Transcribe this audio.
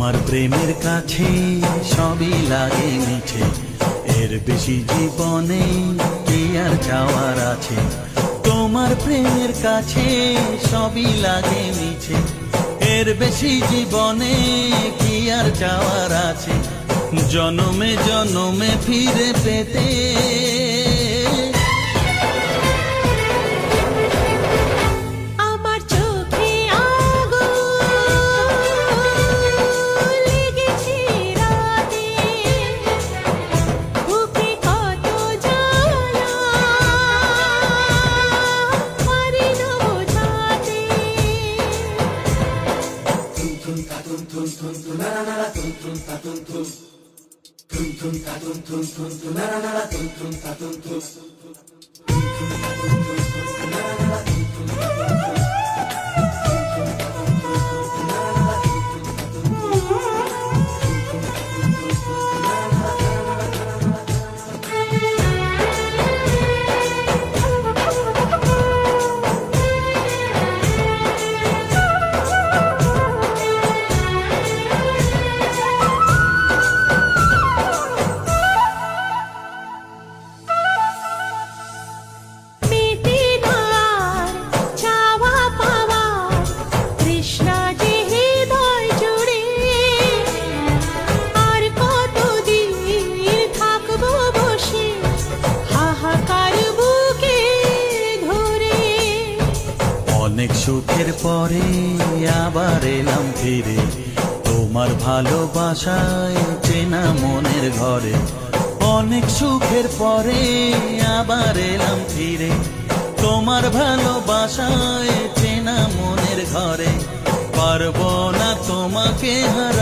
তোমার প্রেমের কাছে সবই লাগে মিছে, এর বেশি জীবনে কি আর চাওয়ার আছে। তোমার প্রেমের কাছে সবই লাগে মিছে, এর বেশি জীবনে কি আর চাওয়ার আছে। জনমে জনমে ফিরে পেতে অনেক সুখের পরে আবার এলাম ফিরে, তোমার ভালোবাসায় চেনা মনের ঘরে। অনেক সুখের পরে আবার এলাম ফিরে, তোমার ভালোবাসায় চেনা মনের ঘরে। পারবো না তোমাকে হারাতে।